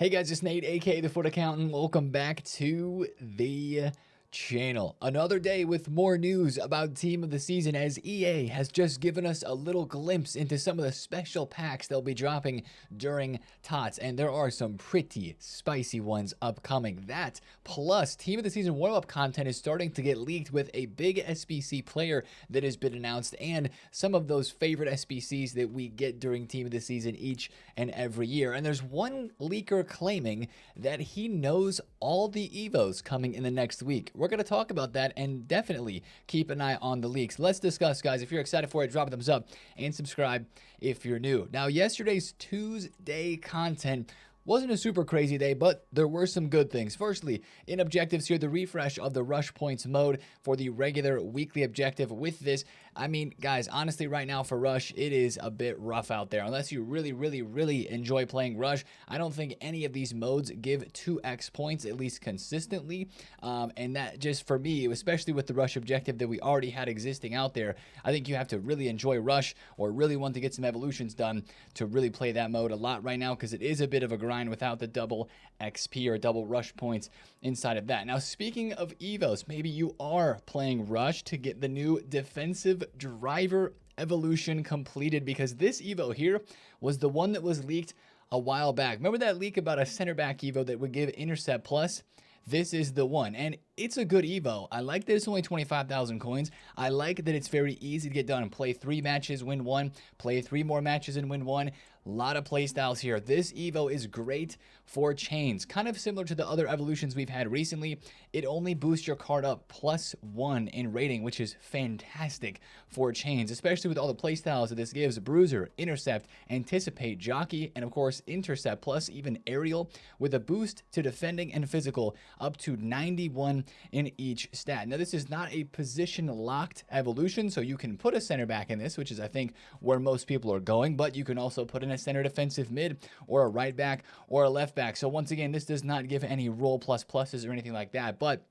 Hey guys, it's Nate, aka TheFutAccountant. Welcome back to the channel. Another day with more news about Team of the Season, as EA has just given us a little glimpse into some of the special packs they'll be dropping during TOTS, and there are some pretty spicy ones upcoming. That plus Team of the Season warm-up content is starting to get leaked with a big SBC player that has been announced, and some of those favorite SBCs that we get during Team of the Season each and every year. And there's one leaker claiming that he knows all the Evos coming in the next week. We're going to talk about that and definitely keep an eye on the leaks. Let's discuss, guys. If you're excited for it, drop a thumbs up and subscribe if you're new. Now, yesterday's Tuesday content wasn't a super crazy day, but there were some good things. Firstly, in objectives here, the refresh of the rush points mode for the regular weekly objective. With this, I mean, guys, honestly, right now for rush, it is a bit rough out there. Unless you really enjoy playing rush, I don't think any of these modes give 2x points, at least consistently. And that just for me, especially with the rush objective that we already had existing out there, I think you have to really enjoy rush or really want to get some evolutions done to really play that mode a lot right now, because it is a bit of a grind without the double XP or double rush points inside of that. Now, speaking of Evos, maybe you are playing rush to get the new defensive driver evolution completed, because this Evo here was the one that was leaked a while back. Remember that leak about a center back Evo that would give intercept plus? This is the one, and it's a good Evo. I like that it's only 25,000 coins. I like that it's very easy to get done. Play 3 matches, win 1. Play 3 more matches and win 1. A lot of play styles here. This Evo is great for chains. Kind of similar to the other evolutions we've had recently. It only boosts your card up +1 in rating, which is fantastic for chains, especially with all the play styles that this gives. Bruiser, Intercept, Anticipate, Jockey, and of course Intercept, plus even Aerial, with a boost to defending and physical up to 91 in each stat. Now, this is not a position-locked evolution, so you can put a center back in this, which is, I think, where most people are going, but you can also put in a center defensive mid or a right back or a left back. So once again, this does not give any role pluses or anything like that, but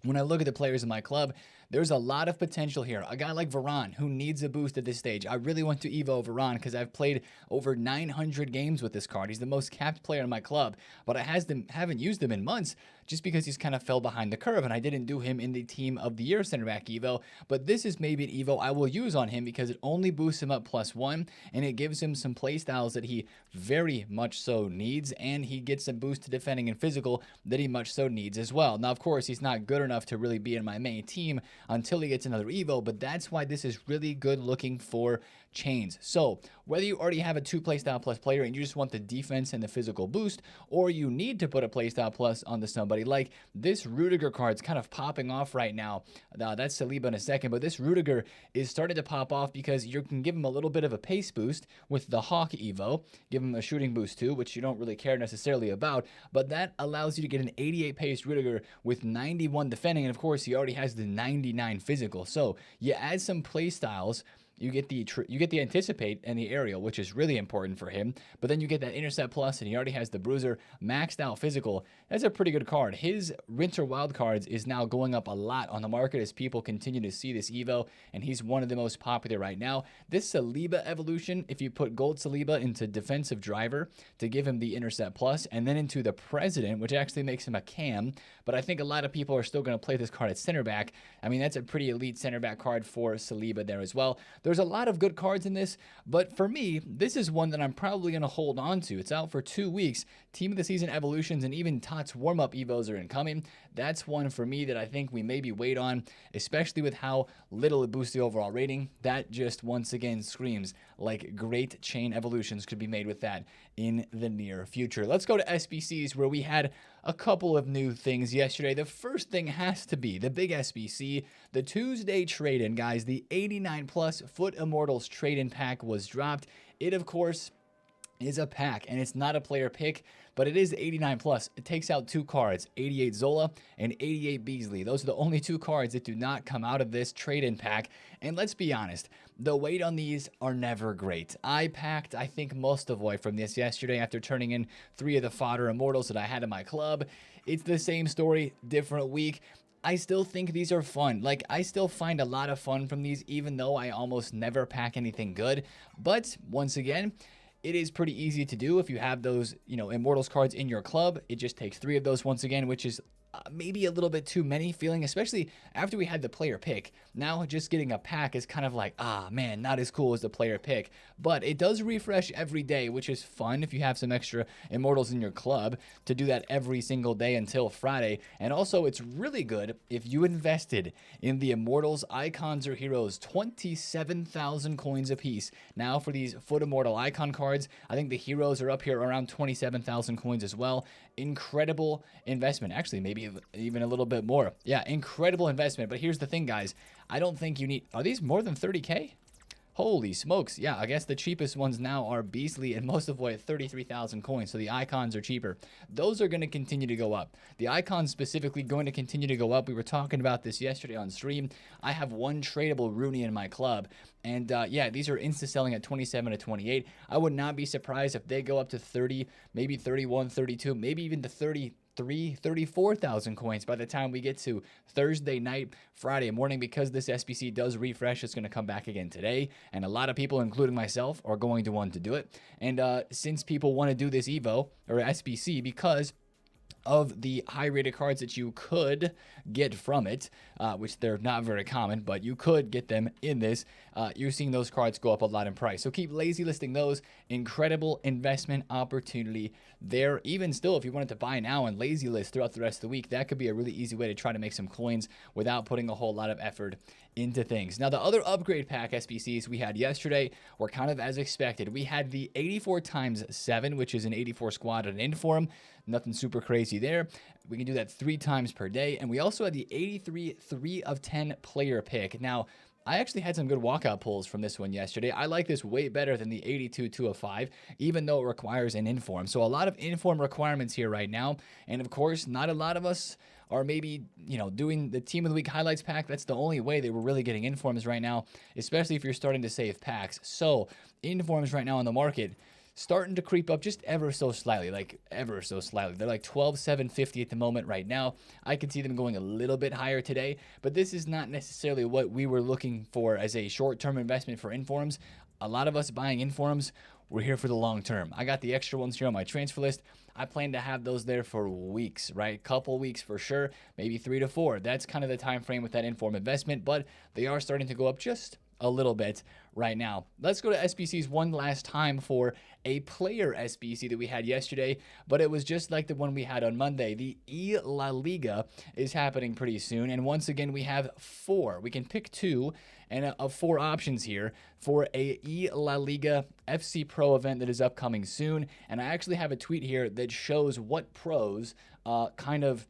when I look at the players in my club, there's a lot of potential here. A guy like Varane, who needs a boost at this stage. I really want to Evo Varane because I've played over 900 games with this card. He's the most capped player in my club, but I haven't used him in months just because he's kind of fell behind the curve, and I didn't do him in the Team of the Year center back Evo. But this is maybe an Evo I will use on him because it only boosts him up +1, and it gives him some play styles that he very much so needs, and he gets a boost to defending and physical that he much so needs as well. Now, of course, he's not good enough to really be in my main team until he gets another Evo, but that's why this is really good looking for chains. So whether you already have a 2 playstyle plus player and you just want the defense and the physical boost, or you need to put a playstyle plus onto somebody, like this Rudiger card's kind of popping off right now. That's Saliba in a second, but this Rudiger is starting to pop off because you can give him a little bit of a pace boost with the Hawk Evo, give him a shooting boost too, which you don't really care necessarily about, but that allows you to get an 88 pace Rudiger with 91 defending, and of course he already has the 99 physical. So you add some play styles, you get the Anticipate and the Aerial, which is really important for him, but then you get that Intercept plus, and he already has the Bruiser maxed out physical. That's a pretty good card. His Winter Wildcards is now going up a lot on the market as people continue to see this Evo, and he's one of the most popular right now. This Saliba evolution, if you put Gold Saliba into Defensive Driver to give him the Intercept plus, and then into the President, which actually makes him a cam, but I think a lot of people are still going to play this card at center back. I mean, that's a pretty elite center back card for Saliba there as well. There's a lot of good cards in this, but for me, this is one that I'm probably going to hold on to. It's out for 2 weeks. Team of the Season evolutions and even TOTS warm-up Evos are incoming. That's one for me that I think we maybe wait on, especially with how little it boosts the overall rating. That just once again screams like great chain evolutions could be made with that in the near future. Let's go to SBCs, where we had a couple of new things yesterday. The first thing has to be the big SBC, the Tuesday trade-in, guys. The 89 plus Foot Immortals trade-in pack was dropped. It, of course, is a pack, and it's not a player pick, but it is 89 plus. It takes out 2 cards, 88 Zola and 88 Beasley. Those are the only 2 cards that do not come out of this trade-in pack, and let's be honest, the weight on these are never great. I packed, I think, most of what from this yesterday after turning in 3 of the fodder Immortals that I had in my club. It's the same story, different week. I still think these are fun. Like, I still find a lot of fun from these, even though I almost never pack anything good. But once again, It is pretty easy to do if you have those, Immortals cards in your club. It just takes 3 of those once again, which is maybe a little bit too many feeling, especially after we had the player pick. Now just getting a pack is kind of like, man, not as cool as the player pick. But it does refresh every day, which is fun if you have some extra Immortals in your club to do that every single day until Friday. And also, it's really good if you invested in the Immortals icons or heroes, 27,000 coins a piece. Now for these Foot Immortal icon cards, I think the heroes are up here around 27,000 coins as well. Incredible investment. Actually, maybe even a little bit more. Yeah, incredible investment. But here's the thing, guys. I don't think you need... Are these more than 30K? Holy smokes. Yeah, I guess the cheapest ones now are Beastly and most of what, 33,000 coins. So the icons are cheaper. Those are going to continue to go up. The icons specifically going to continue to go up. We were talking about this yesterday on stream. I have one tradable Rooney in my club. And yeah, these are insta-selling at 27 to 28. I would not be surprised if they go up to 30, maybe 31, 32, maybe even to 34,000 coins by the time we get to Thursday night, Friday morning, because this SBC does refresh. It's going to come back again today, and a lot of people, including myself, are going to want to do it. And since people want to do this Evo or SBC because of the high rated cards that you could get from it, which they're not very common, but you could get them in this, you're seeing those cards go up a lot in price. So keep lazy listing those. Incredible investment opportunity there. Even still, if you wanted to buy now and lazy list throughout the rest of the week, that could be a really easy way to try to make some coins without putting a whole lot of effort into things. Now, the other upgrade pack SBCs we had yesterday were kind of as expected. We had the 84 times 7, which is an 84 squad and inform. Nothing super crazy there. We can do that 3 times per day. And we also had the 83 3 of 10 player pick. Now, I actually had some good walkout pulls from this one yesterday. I like this way better than the 82 2 of 5, even though it requires an inform. So a lot of inform requirements here right now. And of course, not a lot of us are maybe, doing the Team of the Week highlights pack. That's the only way that we're really getting informs right now, especially if you're starting to save packs. So informs right now on the market starting to creep up just ever so slightly, They're like 12,750 at the moment right now. I could see them going a little bit higher today, but this is not necessarily what we were looking for as a short-term investment for informs. A lot of us buying informs, we're here for the long term. I got the extra ones here on my transfer list. I plan to have those there for weeks, right? Couple weeks for sure, maybe 3 to 4. That's kind of the time frame with that inform investment, but they are starting to go up just a little bit right now. Let's go to SBCs one last time for a player SBC that we had yesterday, but it was just like the one we had on Monday. The La Liga is happening pretty soon, and once again we have 4. We can pick 2 and of 4 options here for a La Liga FC Pro event that is upcoming soon. And I actually have a tweet here that shows what pros kind of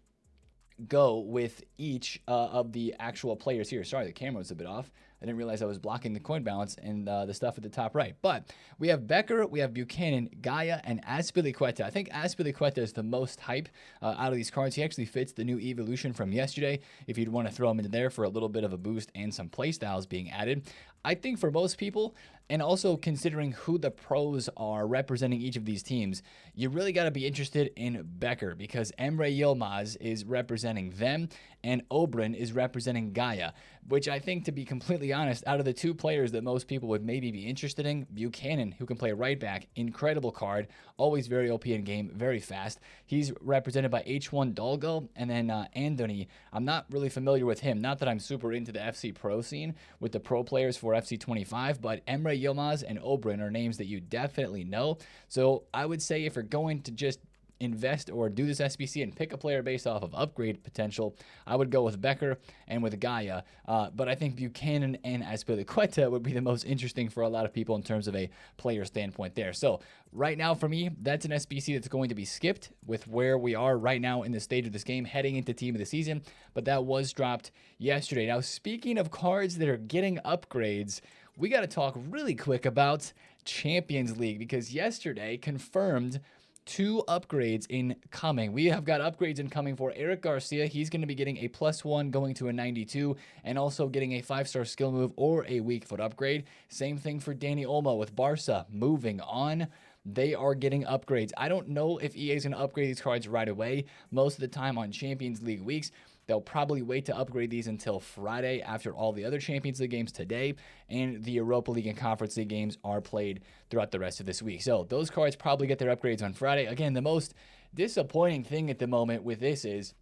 go with each of the actual players here. Sorry, the camera was a bit off. I didn't realize I was blocking the coin balance and the stuff at the top right. But we have Becker, we have Buchanan, Gaia, and Azpilicueta. I think Azpilicueta is the most hype out of these cards. He actually fits the new evolution from yesterday if you'd want to throw him into there for a little bit of a boost and some playstyles being added. I think for most people, and also considering who the pros are representing each of these teams, you really got to be interested in Becker because Emre Yilmaz is representing them and Obrun is representing Gaia, which I think, to be completely honest, out of the 2 players that most people would maybe be interested in, Buchanan, who can play right back, incredible card, always very OP in game, very fast. He's represented by H1 Dolgo, and then Andoni. I'm not really familiar with him, not that I'm super into the FC Pro scene with the pro players for FC 25, but Emre Yilmaz and Obrun are names that you definitely know. So I would say if you're going to just invest or do this SBC and pick a player based off of upgrade potential, I would go with Becker and with Gaia. But I think Buchanan and Azpilicueta would be the most interesting for a lot of people in terms of a player standpoint there. So right now for me, that's an SBC that's going to be skipped with where we are right now in the stage of this game heading into Team of the Season. But that was dropped yesterday. Now, speaking of cards that are getting upgrades, we got to talk really quick about Champions League because yesterday confirmed 2 upgrades incoming. We have got upgrades incoming for Eric Garcia. He's going to be getting a +1 going to a 92 and also getting a 5-star skill move or a weak foot upgrade. Same thing for Danny Olmo with Barca moving on. they are getting upgrades. I don't know if EA is going to upgrade these cards right away. Most of the time on Champions League weeks, they'll probably wait to upgrade these until Friday after all the other Champions League games today, and the Europa League and Conference League games are played throughout the rest of this week. So those cards probably get their upgrades on Friday. Again, the most disappointing thing at the moment with this is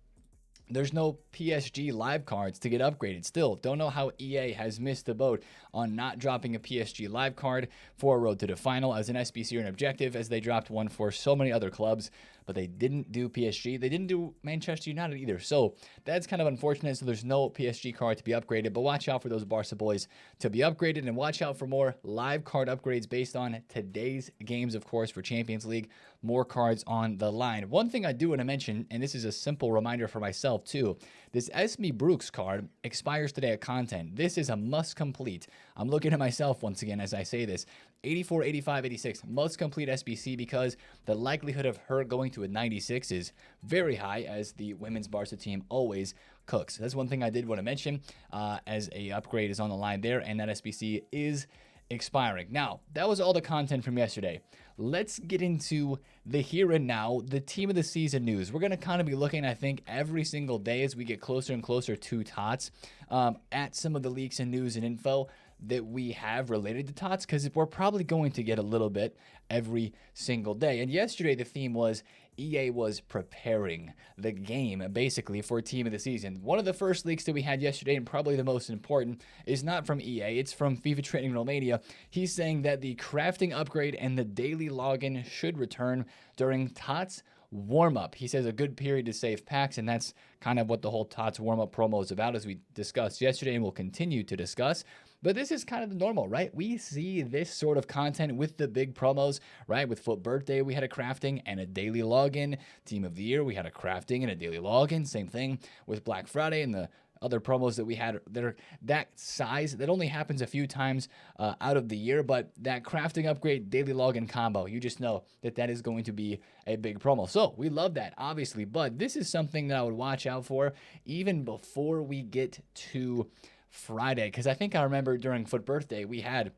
there's no PSG live cards to get upgraded. Still, don't know how EA has missed the boat on not dropping a PSG live card for a Road to the Final as an SBC or an objective, as they dropped one for so many other clubs, but they didn't do PSG. They didn't do Manchester United either. So that's kind of unfortunate. So there's no PSG card to be upgraded, but watch out for those Barca boys to be upgraded, and watch out for more live card upgrades based on today's games, of course, for Champions League. More cards on the line. One thing I do want to mention, and this is a simple reminder for myself too, this Esme Brooks card expires today at content. This is a must complete. I'm looking at myself once again as I say this. 84, 85, 86 must complete SBC because the likelihood of her going to a 96 is very high, as the women's Barca team always cooks. That's one thing I did want to mention as a upgrade is on the line there, and that SBC is expiring. Now, that was all the content from yesterday. Let's get into the here and now, the team of the season news. We're going to kind of be looking, I think, every single day as we get closer and closer to TOTS at some of the leaks and news and info that we have related to TOTS, because we're probably going to get a little bit every single day. And yesterday the theme was EA was preparing the game basically for team of the season. One of the first leaks that we had yesterday, and probably the most important, is not from EA, it's from FIFA Training Romania. He's saying that the crafting upgrade and the daily login should return during TOTS warm-up. He says a good period to save packs, and that's kind of what the whole TOTS warm-up promo is about, as we discussed yesterday and will continue to discuss. But this is kind of the normal, right? We see this sort of content with the big promos, right? With Foot Birthday, we had a crafting and a daily login. Team of the Year, we had a crafting and a daily login. Same thing with Black Friday and the other promos that we had that are that size. That only happens a few times out of the year, but that crafting upgrade, daily login combo, you just know that that is going to be a big promo. So we love that, obviously, but this is something that I would watch out for even before we get to Friday, because I think I remember during Foot Birthday we had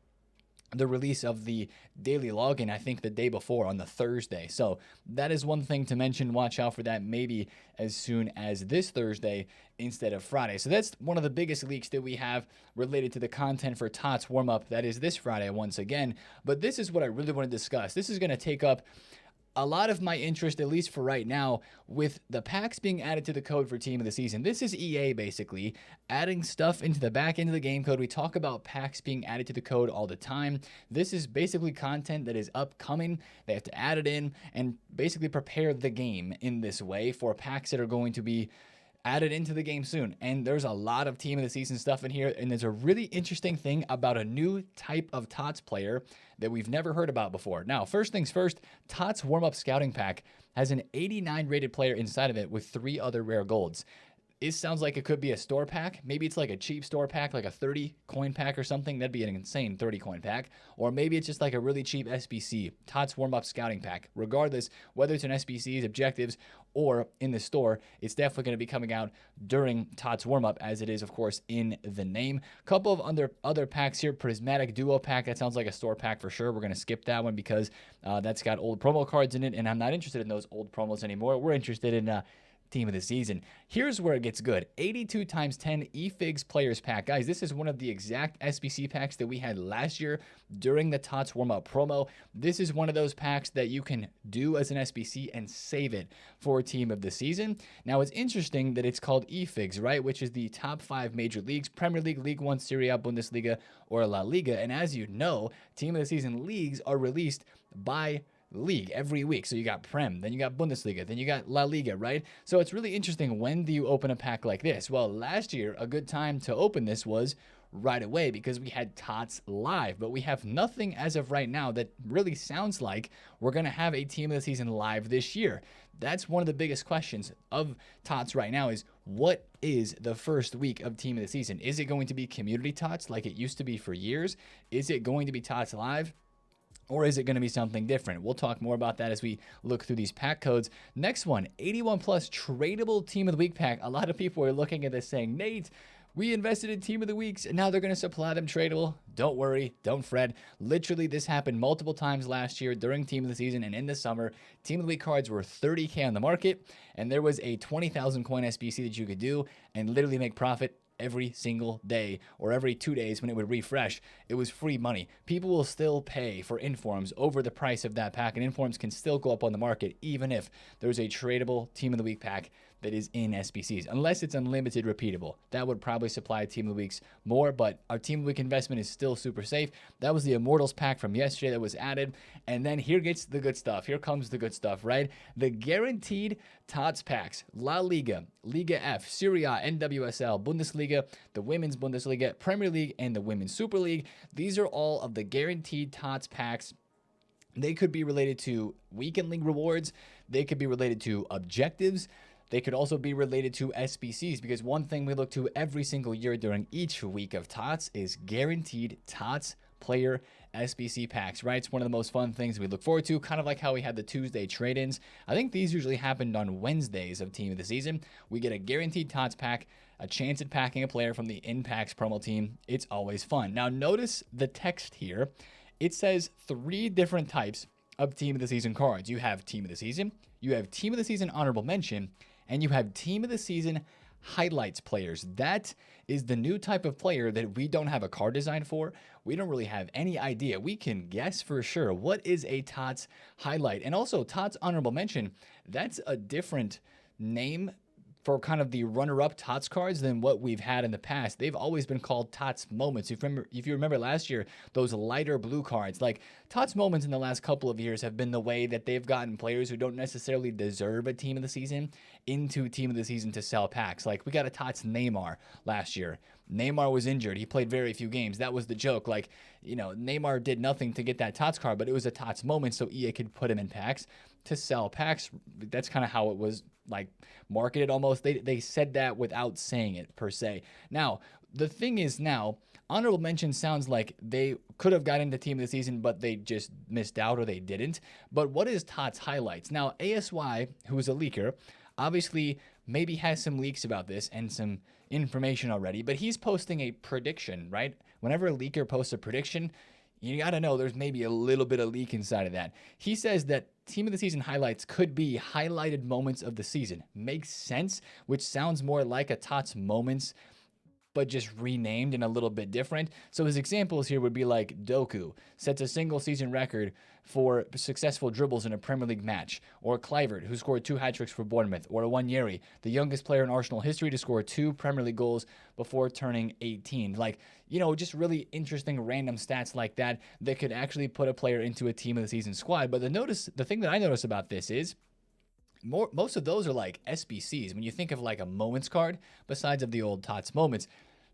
the release of the daily login, I think the day before on the Thursday. So that is one thing to mention. Watch out for that maybe as soon as this Thursday instead of Friday. So that's one of the biggest leaks that we have related to the content for TOTS warm-up. That is this Friday once again. But this is what I really want to discuss. This is going to take up a lot of my interest, at least for right now, with the packs being added to the code for team of the season. This is EA basically adding stuff into the back end of the game code. We talk about packs being added to the code all the time. This is basically content that is upcoming. They have to add it in and basically prepare the game in this way for packs that are going to be added into the game soon. And there's a lot of team of the season stuff in here, and there's a really interesting thing about a new type of TOTS player that we've never heard about before. Now, first things first, TOTS warm-up scouting pack has an 89 rated player inside of it with 3 other rare golds. It sounds like it could be a store pack. Maybe it's like a cheap store pack, like a 30 coin pack or something. That'd be an insane 30 coin pack. Or maybe it's just like a really cheap SBC, TOTS warm-up scouting pack. Regardless, whether it's an SBCs, objectives, or in the store, it's definitely going to be coming out during TOTS warm-up, as it is, of course, in the name. Couple of other packs here. Prismatic Duo pack. That sounds like a store pack for sure. We're going to skip that one because that's got old promo cards in it, and I'm not interested in those old promos anymore. We're interested in team of the season. Here's where it gets good. 82 times 10 eFigs players pack. Guys, this is one of the exact SBC packs that we had last year during the TOTS warm-up promo. This is one of those packs that you can do as an SBC and save it for team of the season. Now, it's interesting that it's called eFigs, right? Which is the top 5 major leagues: Premier League, League 1, Serie A, Bundesliga, or La Liga. And as you know, team of the season leagues are released by league every week. So you got Prem, then you got Bundesliga, then you got La Liga, right? So it's really interesting, when do you open a pack like this? Well, last year, a good time to open this was right away because we had TOTS live, but we have nothing as of right now that really sounds like we're going to have a team of the season live this year. That's one of the biggest questions of TOTS right now is, what is the first week of team of the season? Is it going to be community TOTS like it used to be for years? Is it going to be TOTS live? Or is it going to be something different? We'll talk more about that as we look through these pack codes. Next one, 81 plus tradable team of the week pack. A lot of people are looking at this saying, Nate, We invested in Team of the Weeks, and now they're going to supply them tradable. Don't worry, don't fret. Literally, this happened multiple times last year during Team of the Season and in the summer. Team of the Week cards were $30K on the market, and there was a 20,000 coin SBC that you could do and literally make profit every single day or every 2 days when it would refresh. It was free money. People will still pay for informs over the price of that pack, and informs can still go up on the market even if there's a tradable Team of the Week pack that is in SBCs, unless it's unlimited repeatable. That would probably supply Team of the Weeks more, but our Team of the Week investment is still super safe. That was the Immortals pack from yesterday that was added, and then here gets the good stuff. Here comes the good stuff, right? The guaranteed TOTS packs. La Liga, Liga F, Serie A, NWSL, Bundesliga, the Women's Bundesliga, Premier League, and the Women's Super League. These are all of the guaranteed TOTS packs. They could be related to weekend league rewards. They could be related to objectives. They could also be related to SBCs, because one thing we look to every single year during each week of TOTS is guaranteed TOTS player SBC packs, right? It's one of the most fun things we look forward to, kind of like how we had the Tuesday trade-ins. I think these usually happened on Wednesdays of Team of the Season. We get a guaranteed TOTS pack, a chance at packing a player from the Impacts promo team. It's always fun. Now notice the text here. It says 3 different types of Team of the Season cards. You have Team of the Season, you have Team of the Season honorable mention, and you have Team of the Season highlights players. That is the new type of player that we don't have a card design for. We don't really have any idea. We can guess for sure what is a TOTS highlight. And also TOTS honorable mention, that's a different name for kind of the runner-up TOTS cards than what we've had in the past. They've always been called TOTS moments. If you remember last year, those lighter blue cards, like TOTS moments in the last couple of years have been the way that they've gotten players who don't necessarily deserve a Team of the Season into Team of the Season to sell packs. Like we got a TOTS Neymar last year. Neymar was injured. He played very few games. That was the joke. Like, you know, Neymar did nothing to get that TOTS card, but it was a TOTS moment, so EA could put him in packs to sell packs. That's kind of how it was like marketed almost. They said that without saying it per se. Now, the thing is now, honorable mention sounds like they could have got into Team of the Season, but they just missed out or they didn't. But what is TOTS highlights? Now, ASY, who is a leaker, obviously maybe has some leaks about this and some information already, but he's posting a prediction, right? Whenever a leaker posts a prediction, you got to know there's maybe a little bit of leak inside of that. He says that Team of the Season highlights could be highlighted moments of the season. Makes sense, which sounds more like a TOTS moments, but just renamed and a little bit different. So his examples here would be like Doku sets a single season record for successful dribbles in a Premier League match, or Kluivert, who scored 2 hat-tricks for Bournemouth, or Awoniyi, the youngest player in Arsenal history to score 2 Premier League goals before turning 18. Like, you know, just really interesting random stats like that that could actually put a player into a Team of the Season squad. But the thing that I notice about this is most of those are like SBCs. When you think of like a moments card, besides of the old TOTS moments,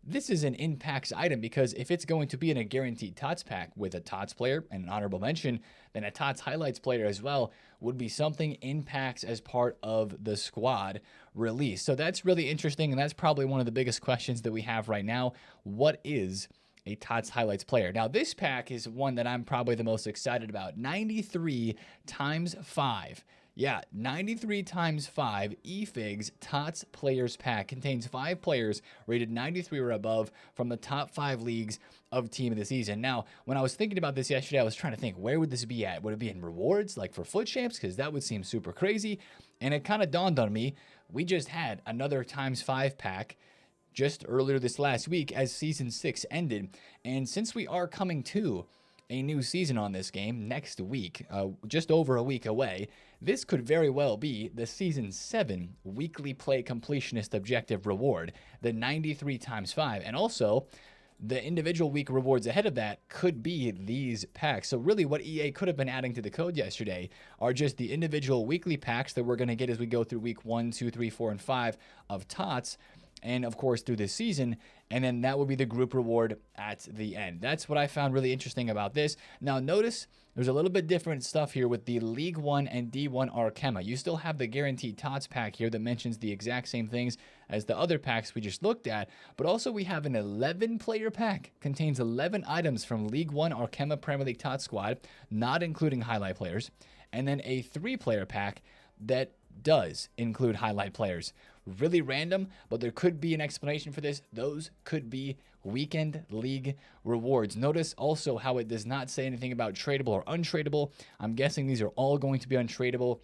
this is an impacts item, because if it's going to be in a guaranteed TOTS pack with a TOTS player and an honorable mention, then a TOTS highlights player as well would be something impacts as part of the squad release. So that's really interesting, and that's probably one of the biggest questions that we have right now. What is a TOTS highlights player? Now, this pack is one that I'm probably the most excited about. 93 times 5. Yeah, 93 times 5 eFigs TOTS Players Pack contains 5 players rated 93 or above from the top 5 leagues of Team of the Season. Now, when I was thinking about this yesterday, I was trying to think, where would this be at? Would it be in rewards, like for FUT Champs? Because that would seem super crazy. And it kind of dawned on me, we just had another times 5 pack just earlier this last week as Season 6 ended. And since we are coming to a new season on this game next week, just over a week away, this could very well be the Season 7 weekly play completionist objective reward, the 93 times 5. And also, the individual week rewards ahead of that could be these packs. So really what EA could have been adding to the code yesterday are just the individual weekly packs that we're going to get as we go through week 1, 2, 3, 4, and 5 of TOTS, and of course through this season, and then that will be the group reward at the end. That's what I found really interesting about this. Now notice there's a little bit different stuff here with the League 1 and D1 Arkema. You still have the guaranteed TOTS pack here that mentions the exact same things as the other packs we just looked at, but also we have an 11 player pack, contains 11 items from League 1 Arkema Premier League TOTS squad, not including highlight players, and then a 3 player pack that does include highlight players. really random, but there could be an explanation for this. Those could be weekend league rewards. Notice also how it does not say anything about tradable or untradeable. I'm guessing these are all going to be untradeable.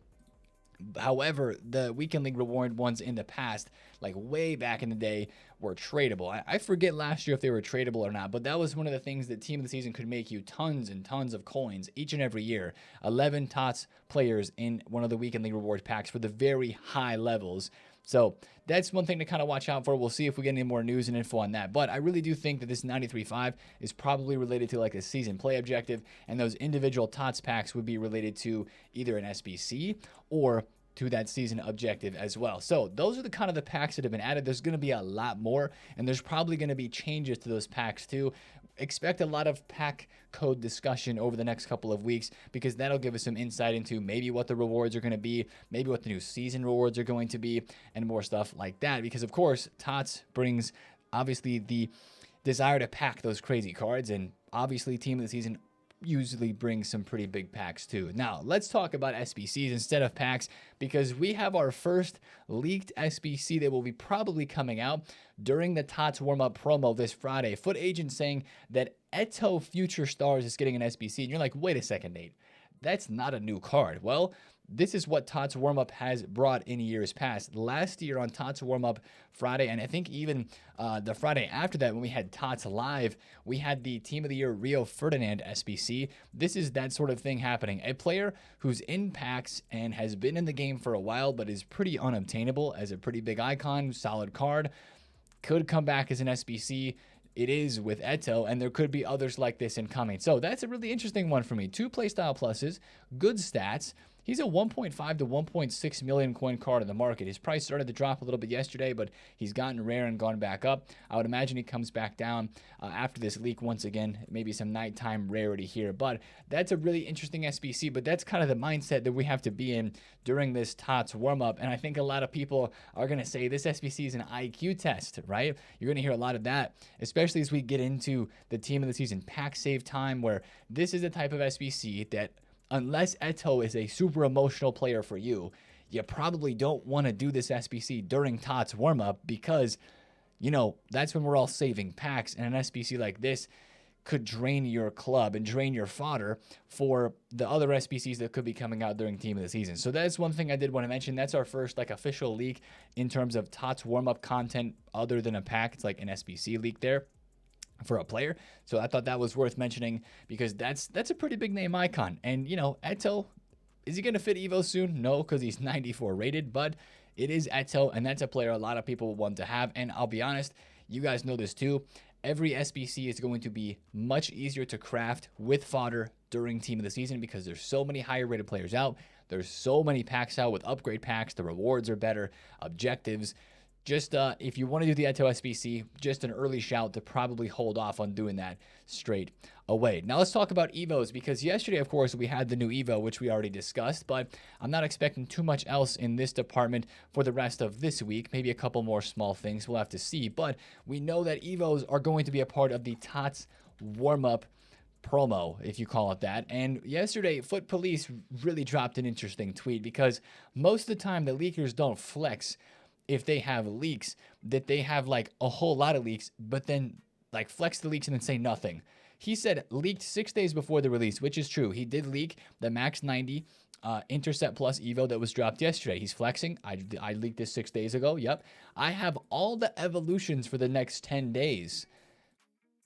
However, the weekend league reward ones in the past, like way back in the day, were tradable. I forget last year if they were tradable or not, but that was one of the things that team of the season could make you tons and tons of coins each and every year. 11 TOTS players in one of the weekend league reward packs for the very high levels. So that's one thing to kind of watch out for. We'll see if we get any more news and info on that. But I really do think that this 93.5 is probably related to like a season play objective, and those individual TOTS packs would be related to either an SBC or to that season objective as well. So those are the kind of the packs that have been added. There's going to be a lot more, and there's probably going to be changes to those packs too. Expect a lot of pack code discussion over the next couple of weeks, because that'll give us some insight into maybe what the rewards are going to be, maybe what the new season rewards are going to be, and more stuff like that. Because of course, TOTS brings obviously the desire to pack those crazy cards, and obviously team of the season usually brings some pretty big packs too. Now, let's talk about SBCs instead of packs, because we have our first leaked SBC that will be probably coming out during the TOTS warm-up promo this Friday. Foot agent saying that Eto'o Future Stars is getting an SBC, and you're like, wait a second, Nate, that's not a new card. Well, this is what TOTS Warm-Up has brought in years past. Last year on TOTS Warm-Up Friday, and I think even the Friday after that when we had TOTS Live, we had the Team of the Year Rio Ferdinand SBC. This is that sort of thing happening. A player who's in packs and has been in the game for a while but is pretty unobtainable as a pretty big icon, solid card, could come back as an SBC. It is with Eto'o, and there could be others like this incoming. So that's a really interesting one for me. 2 playstyle pluses, good stats. He's a 1.5 to 1.6 million coin card in the market. His price started to drop a little bit yesterday, but he's gotten rare and gone back up. I would imagine he comes back down after this leak once again. Maybe some nighttime rarity here, but that's a really interesting SBC. But that's kind of the mindset that we have to be in during this TOTS warm-up. And I think a lot of people are going to say this SBC is an IQ test, right? You're going to hear a lot of that, especially as we get into the team of the season pack save time, where this is the type of SBC that, unless Eto'o is a super emotional player for you, you probably don't want to do this SBC during TOTS warm-up, because, you know, that's when we're all saving packs, and an SBC like this could drain your club and drain your fodder for the other SBCs that could be coming out during team of the season. So that's one thing I did want to mention. That's our first like official leak in terms of TOTS warm-up content other than a pack. It's like an SBC leak there for a player. So I thought that was worth mentioning, because that's a pretty big name icon. And, you know, Eto'o, is he going to fit Evo soon? No, because he's 94 rated, but it is Eto'o, and that's a player a lot of people want to have. And I'll be honest, you guys know this too. Every SBC is going to be much easier to craft with fodder during team of the season, because there's so many higher rated players out. There's so many packs out with upgrade packs. The rewards are better, objectives. Just if you want to do the Eto'o SBC, just an early shout to probably hold off on doing that straight away. Now let's talk about Evos, because yesterday, of course, we had the new Evo, which we already discussed, but I'm not expecting too much else in this department for the rest of this week. Maybe a couple more small things. We'll have to see, but we know that Evos are going to be a part of the TOTS warm-up promo, if you call it that. And yesterday, Foot Police really dropped an interesting tweet, because most of the time the leakers don't flex if they have leaks, that they have like a whole lot of leaks, but then like flex the leaks and then say nothing. He said leaked 6 days before the release, which is true. He did leak the Max 90 Intercept Plus Evo that was dropped yesterday. He's flexing. I leaked this 6 days ago. Yep. I have all the evolutions for the next 10 days.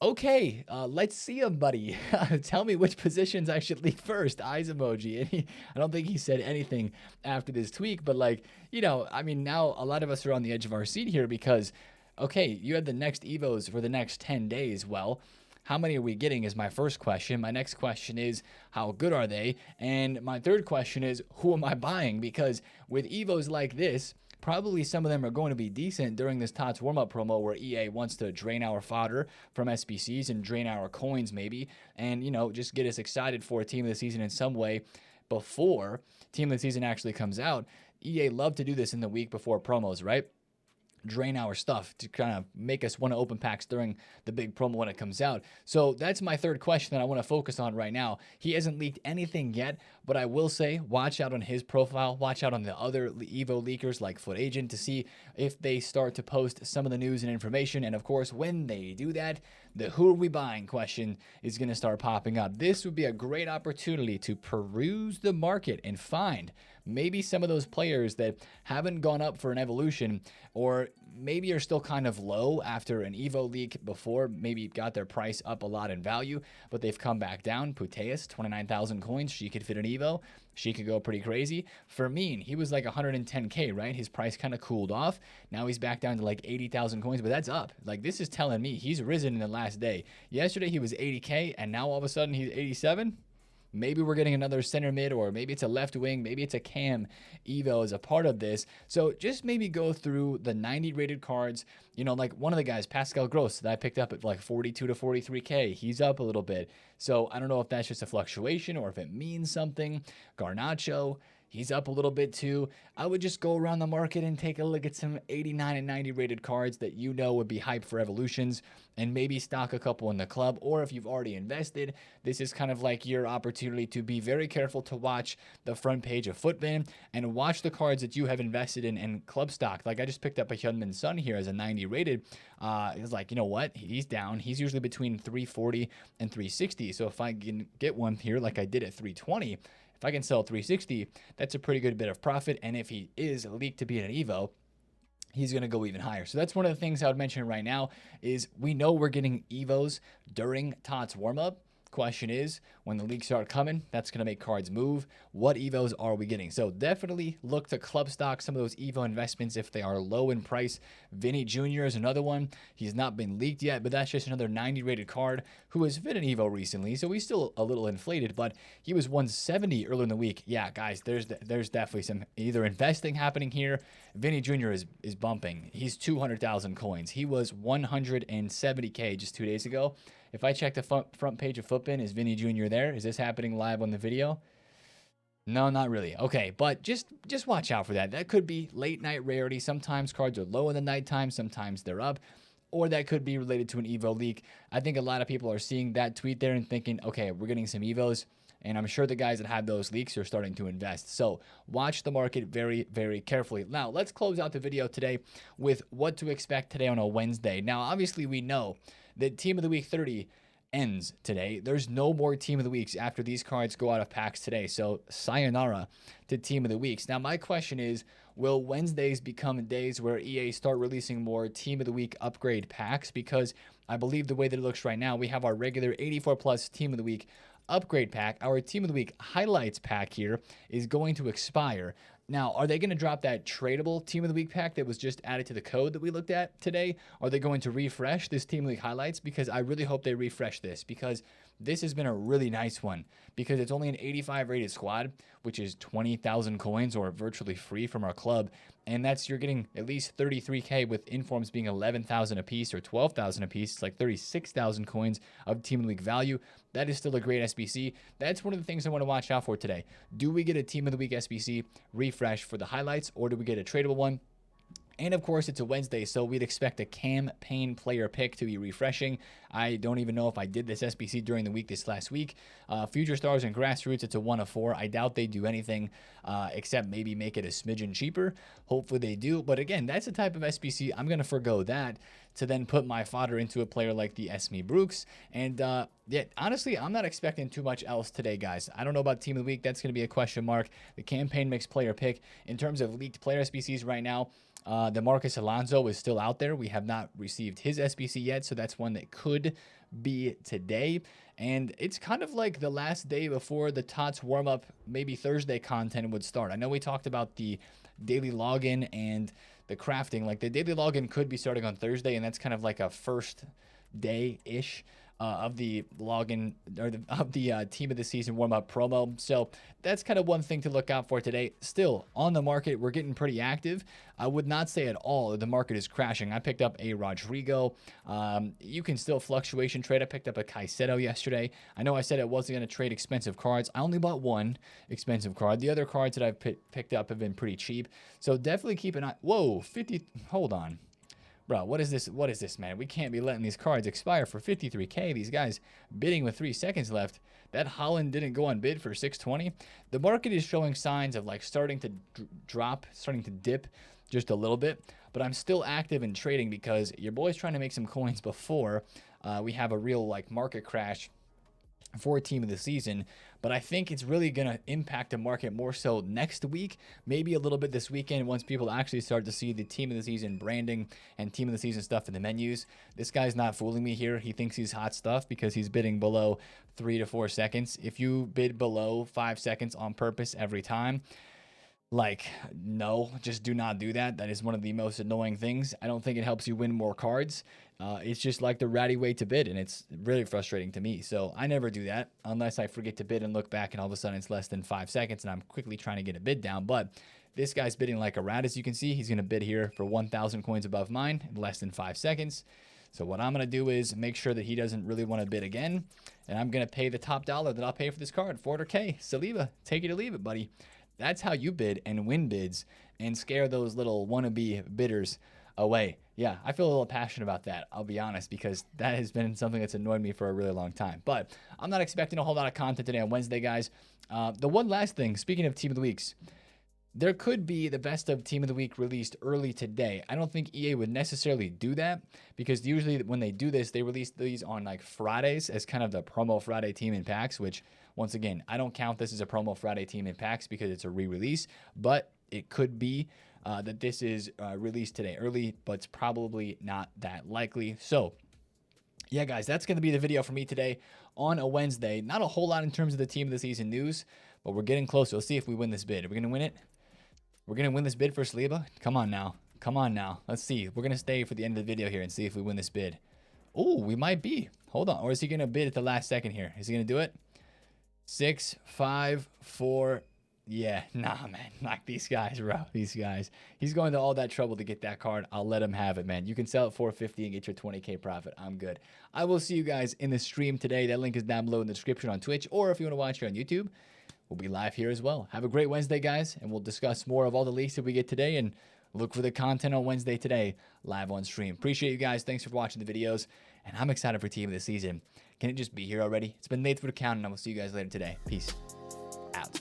Okay, let's see him, buddy. Tell me which positions I should leak first. Eyes emoji. And I don't think he said anything after this tweak, but like, you know, I mean, now a lot of us are on the edge of our seat here, because, okay, you had the next Evos for the next 10 days. Well, how many are we getting is my first question. My next question is, how good are they? And my third question is, who am I buying? Because with Evos like this, probably some of them are going to be decent during this TOTS warm-up promo, where EA wants to drain our fodder from SBCs and drain our coins maybe, and, you know, just get us excited for a team of the season in some way before team of the season actually comes out. EA love to do this in the week before promos, right? drain our stuff, to kind of make us want to open packs during the big promo when it comes out. So that's my third question that I want to focus on right now. He hasn't leaked anything yet, but I will say watch out on his profile, watch out on the other Evo leakers like FutAccountant to see if they start to post some of the news and information. And of course, when they do that, the who are we buying question is going to start popping up. This would be a great opportunity to peruse the market and find maybe some of those players that haven't gone up for an evolution, or maybe are still kind of low after an Evo leak before, maybe got their price up a lot in value, but they've come back down. Puteus, 29,000 coins. She could fit an Evo. She could go pretty crazy. Fermin, he was like 110K, right? His price kind of cooled off. Now he's back down to like 80,000 coins, but that's up. Like, this is telling me he's risen in the last day. Yesterday he was 80K, and now all of a sudden he's 87. Maybe we're getting another center mid, or maybe it's a left wing, maybe it's a cam Evo as a part of this. So just maybe go through the 90 rated cards. You know, like one of the guys, Pascal Gross, that I picked up at like 42 to 43K. He's up a little bit. So I don't know if that's just a fluctuation or if it means something. Garnacho, he's up a little bit too. I would just go around the market and take a look at some 89 and 90 rated cards that you know would be hyped for evolutions, and maybe stock a couple in the club. Or if you've already invested, this is kind of like your opportunity to be very careful to watch the front page of Futbin and watch the cards that you have invested in and club stock. Like I just picked up a Hyunmin Sun here as a 90 rated. It's like, you know what? He's down. He's usually between 340 and 360. So if I can get one here like I did at 320, if I can sell 360, that's a pretty good bit of profit. And if he is leaked to be an Evo, he's going to go even higher. So that's one of the things I would mention right now is we know we're getting Evos during TOTS warm-up. Question is, when the leaks start coming, that's going to make cards move. What Evos are we getting? So definitely look to club stock some of those Evo investments if they are low in price. Vinny Jr. is another one. He's not been leaked yet, but that's just another 90 rated card who has fit an Evo recently. So he's still a little inflated, but he was 170 earlier in the week. Yeah, guys, there's definitely some either investing happening here. Vinny Jr. is bumping. He's 200,000 coins. He was 170K just 2 days ago. If I check the front page of Futbin, is Vinny Jr. there? Is this happening live on the video? No, not really. Okay, but just watch out for that. That could be late night rarity. Sometimes cards are low in the nighttime. Sometimes they're up. Or that could be related to an Evo leak. I think a lot of people are seeing that tweet there and thinking, okay, we're getting some Evos. And I'm sure the guys that have those leaks are starting to invest. So watch the market very, very carefully. Now, let's close out the video today with what to expect today on a Wednesday. Now, obviously, we know that Team of the Week 30 ends today. There's no more Team of the Weeks after these cards go out of packs today. So sayonara to Team of the Weeks. Now, my question is, will Wednesdays become days where EA start releasing more Team of the Week upgrade packs? Because I believe the way that it looks right now, we have our regular 84 plus Team of the Week upgrade pack. Our Team of the Week highlights pack here is going to expire. Now, are they going to drop that tradable Team of the Week pack that was just added to the code that we looked at today? Are they going to refresh this Team of the Week highlights? Because I really hope they refresh this, because this has been a really nice one, because it's only an 85 rated squad, which is 20,000 coins or virtually free from our club. And that's, you're getting at least 33K with informs being 11,000 a piece or 12,000 a piece. It's like 36,000 coins of Team of the Week value. That is still a great SBC. That's one of the things I want to watch out for today. Do we get a Team of the Week SBC refresh for the highlights, or do we get a tradable one? And of course, it's a Wednesday, so we'd expect a campaign player pick to be refreshing. I don't even know if I did this SBC during the week this last week. Future Stars and Grassroots, it's a 1 of 4. I doubt they do anything except maybe make it a smidgen cheaper. Hopefully they do. But again, that's the type of SBC I'm going to forgo that to then put my fodder into a player like the Esme Brooks. And yeah, honestly, I'm not expecting too much else today, guys. I don't know about Team of the Week. That's going to be a question mark. The campaign mix player pick. In terms of leaked player SBCs right now, the Marcus Alonso is still out there. We have not received his SBC yet, so that's one that could be today. And it's kind of like the last day before the TOTS warm-up, maybe Thursday content would start. I know we talked about the daily login and the crafting. Like, the daily login could be starting on Thursday, and that's kind of like a first day-ish of the login, or of the team of the season warm-up promo. So that's kind of one thing to look out for today. Still on the market, we're getting pretty active. I would not say at all that the market is crashing. I picked up a Rodrigo. You can still fluctuation trade. I picked up a Caicedo yesterday. I know I said I wasn't going to trade expensive cards. I only bought one expensive card. The other cards that I've picked up have been pretty cheap. So definitely keep an eye. Whoa, 50. Hold on. Bro, what is this? What is this, man? We can't be letting these cards expire for 53K. These guys bidding with 3 seconds left. That Holland didn't go on bid for 620. The market is showing signs of like starting to drop, starting to dip just a little bit. But I'm still active in trading because your boy's trying to make some coins before we have a real like market crash for team of the season. But I think it's really going to impact the market more so next week, maybe a little bit this weekend once people actually start to see the team of the season branding and team of the season stuff in the menus. This guy's not fooling me here. He thinks he's hot stuff because he's bidding below 3 to 4 seconds. If you bid below 5 seconds on purpose every time, like, no, just do not do that. That is one of the most annoying things. I don't think it helps you win more cards. It's just like the ratty way to bid, and it's really frustrating to me. So I never do that unless I forget to bid and look back, and all of a sudden it's less than 5 seconds, and I'm quickly trying to get a bid down. But this guy's bidding like a rat, as you can see. He's going to bid here for 1,000 coins above mine in less than 5 seconds. So what I'm going to do is make sure that he doesn't really want to bid again, and I'm going to pay the top dollar that I'll pay for this card, 400K. Saliba, take it or leave it, buddy. That's how you bid and win bids and scare those little wannabe bidders away. Yeah, I feel a little passionate about that, I'll be honest, because that has been something that's annoyed me for a really long time. But I'm not expecting a whole lot of content today on Wednesday, guys. The one last thing, speaking of Team of the Weeks, there could be the best of Team of the Week released early today. I don't think EA would necessarily do that because usually when they do this, they release these on like Fridays as kind of the promo Friday team in packs, which once again, I don't count this as a promo Friday team in packs because it's a re-release, but it could be that this is released today early, but it's probably not that likely. So yeah, guys, that's going to be the video for me today on a Wednesday. Not a whole lot in terms of the team of the season news, but we're getting closer. Let's see if we win this bid. Are we going to win it? We're going to win this bid for Saliba? Come on now. Come on now. Let's see. We're going to stay for the end of the video here and see if we win this bid. Oh, we might be. Hold on. Or is he going to bid at the last second here? Is he going to do it? 6, 5, 4. Yeah, nah, man. Like these guys, bro. These guys. He's going to all that trouble to get that card. I'll let him have it, man. You can sell it for $450 and get your 20K profit. I'm good. I will see you guys in the stream today. That link is down below in the description on Twitch, or if you want to watch here on YouTube, we'll be live here as well. Have a great Wednesday, guys, and we'll discuss more of all the leaks that we get today and look for the content on Wednesday today live on stream. Appreciate you guys. Thanks for watching the videos, and I'm excited for Team of the Season. Can it just be here already? It's been TheFutAccountant, and I will see you guys later today. Peace out.